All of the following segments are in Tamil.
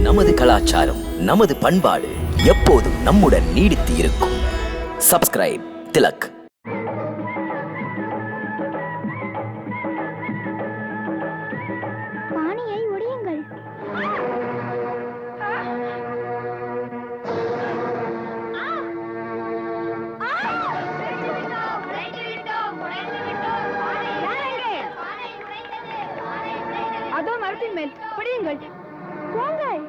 நமது கலாச்சாரம், நமது பண்பாடு எப்போதும் நம்முடன் நீடித்து இருக்கும். சப்ஸ்கிரைப் திலக். பாணியை உடையுங்கள். அதோ மரத்தின் மேல் பிடியுங்கள். போங்கள்.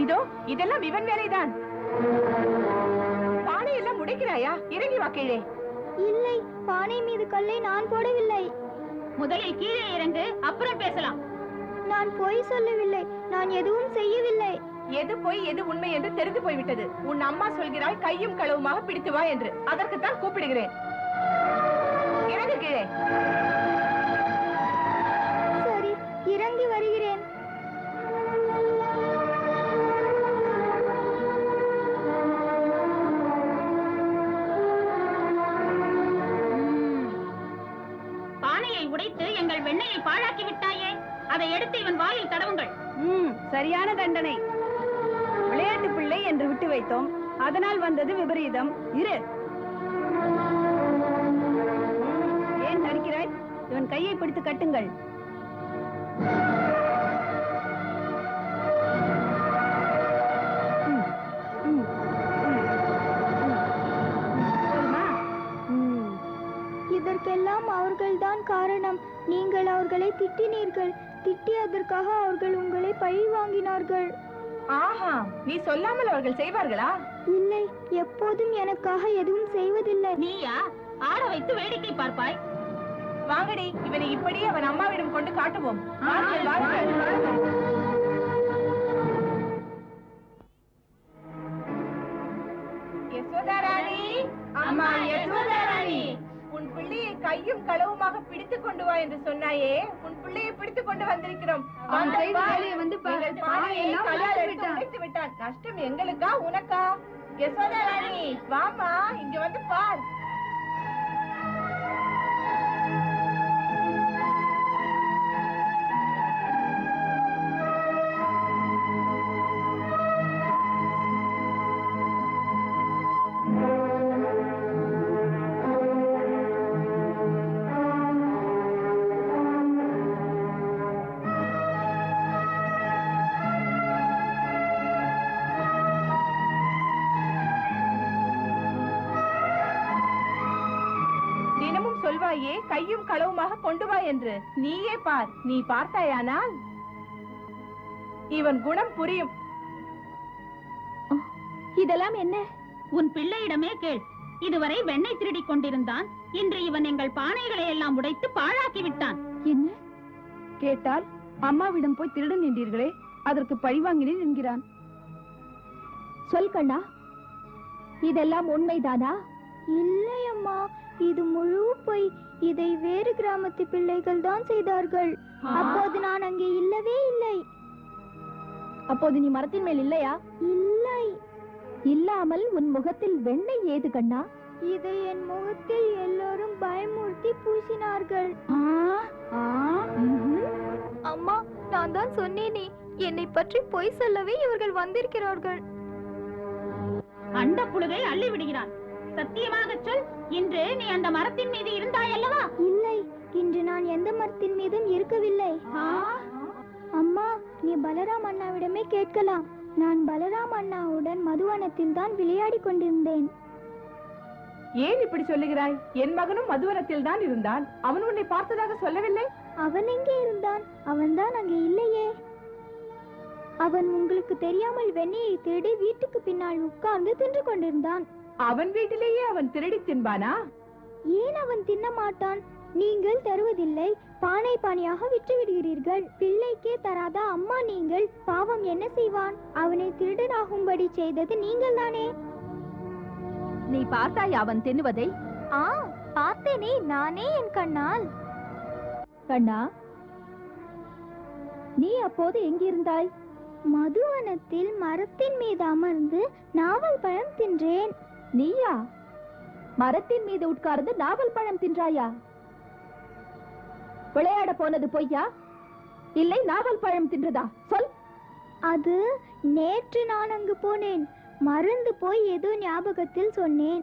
இதோ இதெல்லாம் இவன் வேலைதான். பானை எல்லாம் உடைக்கிறாயா? இறங்கி வா கீழே. இல்லை, பானை மீது கல்லை நான் போடவில்லை. முதலில் கீழே இறங்கு, அப்புறம் பேசலாம். நான் பொய் சொல்லவில்லை. நான் எதுவும் செய்யவில்லை. எது பொய் எது உண்மை என்று தெரிந்து போய்விட்டது. உன் அம்மா சொல்கிறாள் கையும் களவுமாக பிடித்து வா என்று. அதற்குத்தான் கூப்பிடுகிறேன். இறங்கு கீழே. சரி, இறங்கி வருகிறேன். பானையை உடைத்து எங்கள் வெண்ணையை பாழாக்கி விட்டாயே, அதை எடுத்து இவன் வாயில் தடவுங்கள். சரியான தண்டனை. விளையாட்டு பிள்ளை என்று விட்டு வைத்தோம், அதனால் வந்தது விபரீதம். இரு. ஏன் தடுக்கிறாய்? இவன் கையை பிடித்து கட்டுங்கள். இதற்கெல்லாம் அவர்கள்தான் காரணம். நீங்கள் அவர்களை திட்டினீர்கள். திட்டியதற்காக அவர்கள் உங்களை பழி வாங்கினார்கள். ஆஹா, நீ சொல்லாமல் அவர்கள் செய்வார்களா? இல்லை, எப்போதும் எனக்காக எதுவும் செய்வதில்லை. நீயா ஆட வைத்து வேடிக்கை பார்ப்பாய்? வாங்கடி, இவனை இப்படியே அவன் அம்மாவிடம் கொண்டு காட்டுவோம். வாருங்கள், வாருங்கள். யசோதாராணி, அம்மா யசோதாராணி, உன் பிள்ளையை கையும் களவுமாக பிடித்துக் கொண்டு வா என்று சொன்னாயே, உன் பிள்ளையை பிடித்துக் கொண்டு வந்திருக்கிறோம். எங்கள் பானையை கல்லால் எடுத்து உடைத்து விட்டான். நஷ்டம் எங்களுக்கா உனக்கா? யசோதாராணி, வாமா, இங்க வந்து பார். தினமும் சொல்வாயே கையும் களவுமாக கொண்டு வா என்று. நீயே பார். நீ பார்த்தாயானால் இவன் குணம் புரியும். இதெல்லாம் என்ன? உன் பிள்ளையிடமே கேள். இதுவரை வெண்ணெய் திருடிக் கொண்டிருந்தான். இன்று இவன் எங்கள் பானைகளை எல்லாம் உடைத்து பாழாக்கி விட்டான். என்ன? கேட்டால் அம்மாவிடம் போய் திருடன் நின்றீர்களே, அதற்கு பழிவாங்கினேன் என்கிறான். சொல் கண்ணா, இதெல்லாம் உண்மைதானா? இல்லை அம்மா, இது முழு பொய். இதை வேறு கிராமத்து பிள்ளைகள் தான் செய்தார்கள். அப்போது நான் அங்கே இல்லவே இல்லை. அப்போது நீ மரத்தின் மேல் இல்லையா? இல்லை. இல்லாமல் உன் முகத்தில் வெண்ணெய் ஏது கண்ணா? இதை என் முகத்தில் எல்லோரும் பயமுறுத்தி பூசினார்கள். அம்மா, நான் தான் சொன்னேனே, என்னை பற்றி பொய் சொல்லவே இவர்கள் வந்திருக்கிறார்கள். அண்ட புழுகை அள்ளி விடுகிறான். சத்தியமாக சொல், இன்று நீ அந்த மரத்தின் மீது இருந்தாய் அல்லவா? இல்லை, இன்று நான் எந்த மரத்தின் மீதும் இருக்கவில்லை. அம்மா, நீ பலராம் அண்ணாவிடமே கேட்கலாம். நான் பலராம் அண்ணாவுடன் மதுவனத்தில் தான் விளையாடி கொண்டிருந்தேன். ஏன் இப்படி சொல்லுகிறாய்? என் மகனும் மதுவனத்தில் தான் இருந்தான். அவன் உன்னை பார்த்ததாக சொல்லவில்லை. அவன் எங்கே இருந்தான்? அவன்தான் அங்கே இல்லையே. அவன் உங்களுக்கு தெரியாமல் வெண்ணெயை திருடி வீட்டுக்கு பின்னால் உட்கார்ந்து தின்று கொண்டிருந்தான். அவன் வீட்டிலேயே அவன் திருடி தின்பானா? ஏன் அவன் தின்ன மாட்டான்? நீங்கள் தருவதில்லை, பானை பானையாக விற்று விடுகிறீர்கள். பிள்ளைக்கே தராத அம்மா நீங்கள். பாவம் என்ன செய்வான்? அவனை திருடனாகும்படி செய்தது நீங்கள் தானே. நீ பார்த்தாய் அவன் தின்னுவதை? பார்த்தேனே, நானே என் கண்ணால். கண்ணா, நீ அப்போது எங்கிருந்தாய்? மதுவனத்தில் மரத்தின் மீது அமர்ந்து நாவல் பழம் தின்றேன். நீயா மரத்தின் மீது உட்கார்ந்து நாவல் பழம் தின்றாயா? விளையாட போனது பொய்யா இல்லை நாவல் பழம் தின்றதா? சொல். அது நேற்று நான் அங்கு போனேன். மறந்து போய் ஏதோ ஞாபகத்தில் சொன்னேன்.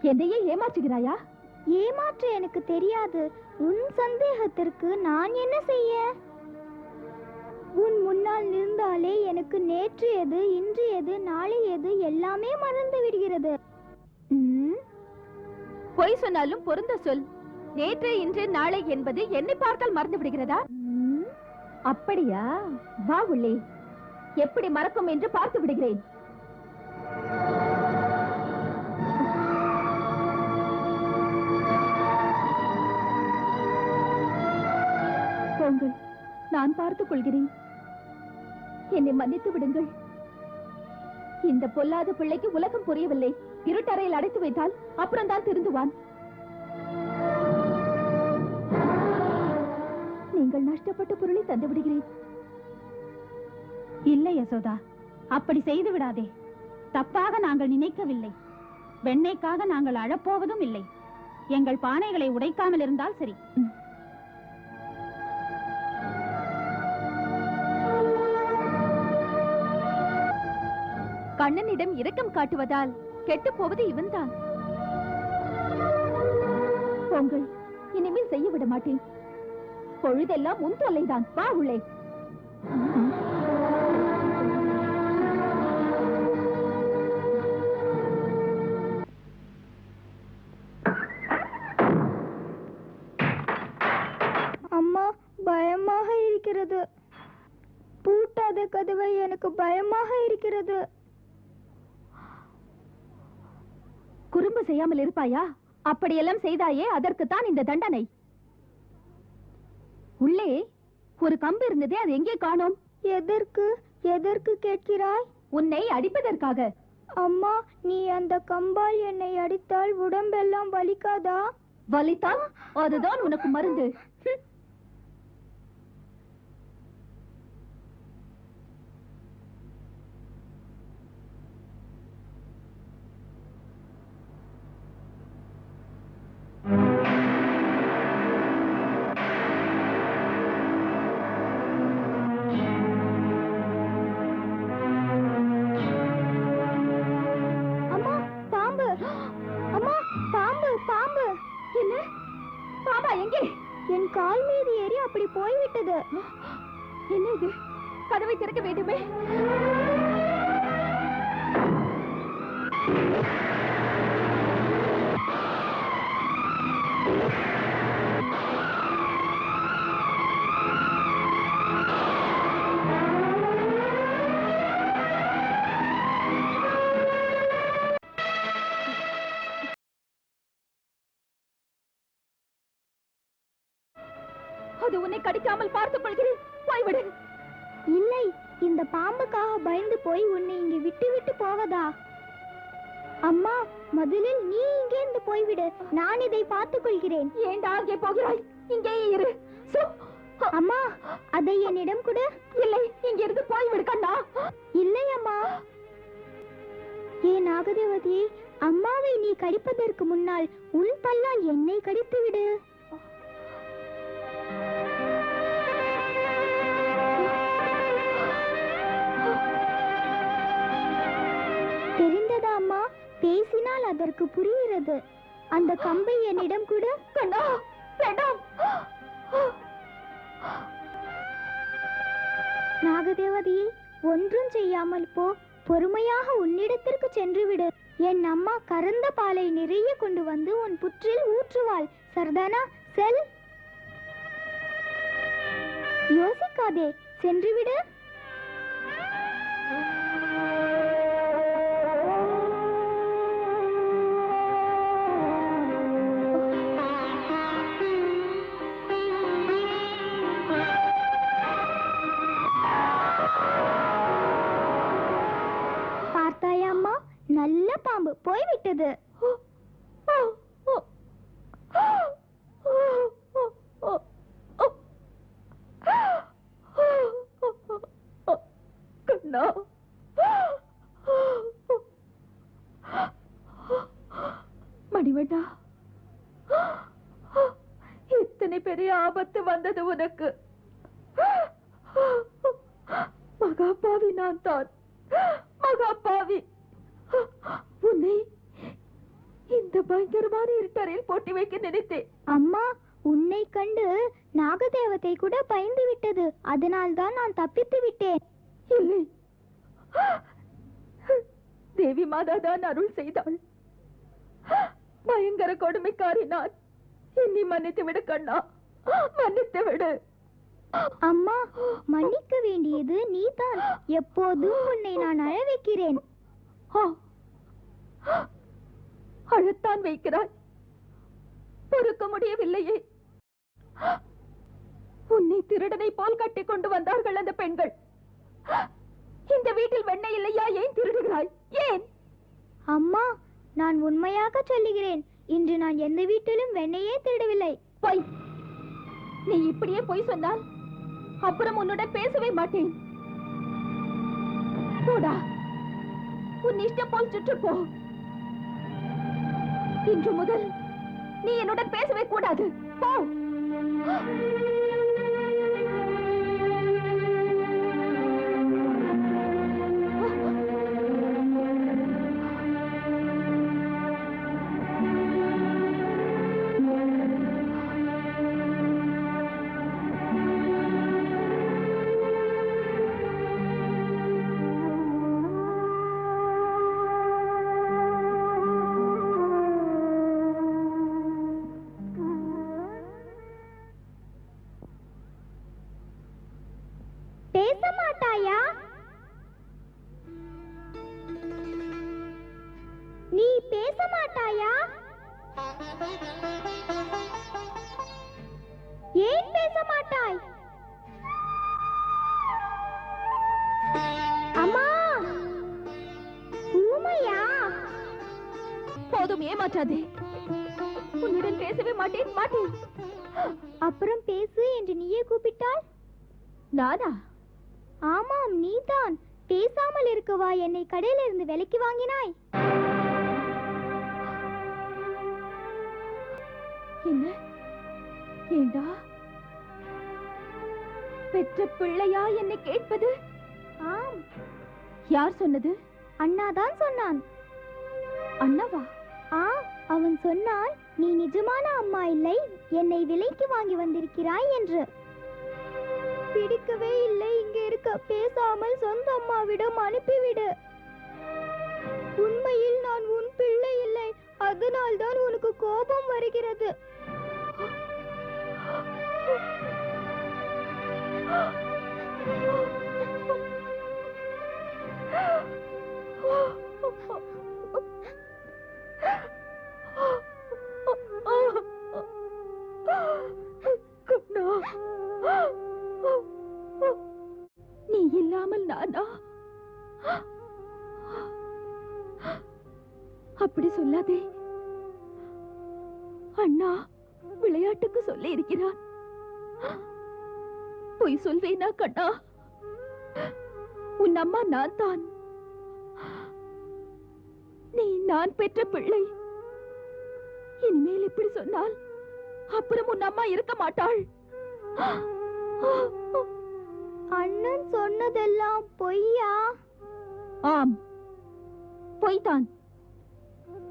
என்னையே ஏமாற்றுகிறாயா? ஏமாற்ற எனக்கு தெரியாது. உன் சந்தேகத்திற்கு நான் என்ன செய்ய? உன் முன்னால் நின்றாலே எனக்கு நேற்று எது, இன்று எது, நாளை எது எல்லாமே மறந்து விடுகிறது. பொய் சொன்னாலும் பொருந்த சொல். நேற்று, இன்று, நாளை என்பது என்னை பார்த்தால் மறந்து விடுகிறதா? அப்படியா? வா உள்ளே, எப்படி மறக்கும் என்று பார்த்து விடுகிறேன். போங்கள், நான் பார்த்துக் கொள்கிறேன். என்னை மன்னித்து விடுங்கள். இந்த பொல்லாத பிள்ளைக்கு உலகம் புரியவில்லை. இருட்டறையில் அடைத்து வைத்தால் அப்புறம் தான் திருந்துவான். நீங்கள் நஷ்டப்பட்ட பொருளை தந்து விடுகிறேன். இல்லை யசோதா, அப்படி செய்து விடாதே. தப்பாக நாங்கள் நினைக்கவில்லை. வெண்ணெய்க்காக நாங்கள் அழப்போவதும் இல்லை. எங்கள் பானைகளை உடைக்காமல் இருந்தால் சரி. கண்ணனிடம் இரக்கம் காட்டுவதால் கெட்டு போவது இவன்தான். பொங்கல் இனிமேல் செய்ய விட மாட்டேன். பொழுதெல்லாம் உன் தொல்லைதான். வா உள்ளே. அம்மா, பயமாக இருக்கிறது. பூட்டாத கதவை எனக்கு பயமாக இருக்கிறது. குறும்பு செய்யாமல் இருப்பாயா? அப்படியெல்லாம் செய்தாயே, அதற்குத்தான் இந்த தண்டனை. உள்ளே ஒரு கம்பு இருந்ததே, அது எங்கே காணோம்? எதற்கு எதற்கு கேட்கிறாய்? உன்னை அடிப்பதற்காக. அம்மா, நீ அந்த கம்பால் என்னை அடித்தால் உடம்பெல்லாம் வலிக்காதா? வலித்தால் அதுதான் உனக்கு மருந்து. அம்மா, பாம்பு! அம்மா, பாம்பு! பாம்பு! என்ன பாபா எங்கே? என் கால் மீது ஏறி அப்படி போய்விட்டது. என்ன இது? கதவை திறக்க வேண்டுமே. அது உன்னை கடிக்காமல் பார்த்துக் கொள்கிறேன். போய்விடு. இல்லை, இந்த பாம்புக்காக பயந்து போய் உன்னை இங்கு விட்டு விட்டு போவதா? அம்மா, முதலில் நீ இங்கேருந்து போய்விடு. நான் இதை பார்த்துக் கொள்கிறேன். ஏண்டா அங்கே போகிறாய்? இங்கேயே இரு. அம்மா, அதை என்னிடம் கொடு. இல்லை, இங்கிருந்து போய்விடு கண்ணா. இல்லை அம்மா. ஏன் நாகதேவதி, அம்மாவை நீ கடிப்பதற்கு முன்னால் உன் பல்லால் என்னை கடித்து விடு. தெரிந்ததா அம்மா? பேசினால் அதற்கு புரிகிறது. அந்த கம்பை என்னிடம் கொடு. கண்ணா, வேண்டாம். நாகதேவதி, ஒன்றும் செய்யாமல் போ. பொறுமையாக உன்னிடத்திற்கு சென்று விடு. என் அம்மா கறந்த பாலை நிறைய கொண்டு வந்து உன் புற்றில் ஊற்றுவாள். சர்தானா, செல். யோசிக்காதே, சென்று விடு. பார்த்தாயா அம்மா, நல்ல பாம்பு போய்விட்டது. ராவணா, இத்தனை பெரிய ஆபத்து வந்தது உனக்கு. மகாபாவி நான் தான், மகாபாவி. உன்னை இந்த பயங்கரமான இருட்டறையில் போட்டி வைக்க நினைத்தேன். அம்மா, உன்னை கண்டு நாகதேவதை கூட பயந்து விட்டது. அதனால்தான் நான் தப்பித்து விட்டேன். இல்லை, தேவி மாதா தான் அருள் செய்தாள். பயங்கர கொடுமைக்காரி நான். என்னை மன்னித்து விடு கண்ணா, மன்னித்து விடு. அம்மா, மன்னிக்க வேண்டியது நீதான். எப்போதும் உன்னை நான் அழ வைக்கிறேன். அழத்தான் வைக்கிறாய், பொறுக்க முடியவில்லையே. உன்னை திருடனை போல் கட்டி கொண்டு வந்தார்கள் அந்த பெண்கள். இந்த வீட்டில் வெண்ணெய் இல்லையா? ஏன் திருடுகிறாய்? ஏன்? அம்மா, நான் உண்மையாக சொல்லுகிறேன். இன்று நான் எந்த வீட்டிலும் வெண்ணெயே திருடவில்லை. பொய். நீ இப்படியே பொய் சொன்னால் அப்புறம் உன்னுடன் பேசவே மாட்டேன். போடா, உன் இஷ்டம் போல் சுற்றுப்போ. இன்று முதல் நீ என்னுடன் பேசவே கூடாது. போ. பேச மாட்டாயா? நீ பேச மாட்டாயா? ஏன் பேச மாட்டாய்? அம்மா, ஊமையா? போதும், ஏமாற்றாதே. உன்னுடன் பேசவே மாட்டேன், மாட்டேன். அப்புறம் பேசு என்று நீயே கூப்பிட்டால்? நானா? ஆமாம், நீதான். பேசாமல் இருக்கவா என்னை கடையிலிருந்து விலைக்கு வாங்கினாய்? என்ன? ஏண்டா, பெற்ற பிள்ளையா என்னை கேட்பது? ஆம், யார் சொன்னது? அண்ணாதான் சொன்னான். அண்ணாவா? அவன் சொன்னான், நீ நிஜமான அம்மா இல்லை, என்னை விலைக்கு வாங்கி வந்திருக்கிறாய் என்று. பிடிக்கவே இல்லை இங்கே இருக்க. பேசாமல் சொந்த அம்மாவிடம் அனுப்பிவிடு. உண்மையில் நான் உன் பிள்ளை இல்லை, அதனால் தான் உனக்கு கோபம் வருகிறது. நீ இல்லாமல் நானா? அப்படி சொல்லாதே. அண்ணா விளையாட்டுக்கு சொல்லி இருக்கிறான். பொய் சொல்வேனா கண்ணா? உன் அம்மா நான் தான். நீ நான் பெற்ற பிள்ளை. இனிமேல் இப்படி சொன்னால் அப்புறம் உன் அம்மா இருக்க மாட்டாள். அண்ணன் சொன்னதெல்லாம் பொய்யா? ஆம், பொய்தான்.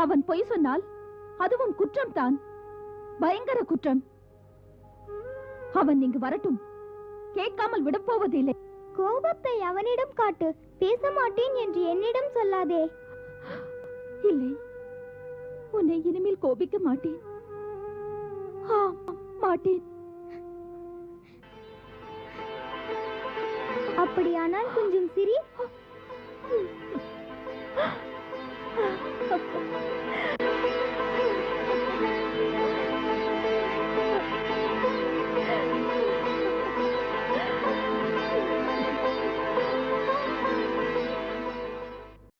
அவன் பொய் சொன்னால் அதுவும் குற்றம் தான், பயங்கர குற்றம். அவன் இங்கு வரட்டும், கேட்காமல் விடப்போவதில்லை. கோபத்தை அவனிடம் காட்டு. பேச மாட்டேன் என்று என்னிடம் சொல்லாதே. இல்லை, உன்னை இனிமேல் கோபிக்க மாட்டேன். ஆம், மாட்டேன். அப்படியானால் கொஞ்சம் சிரி.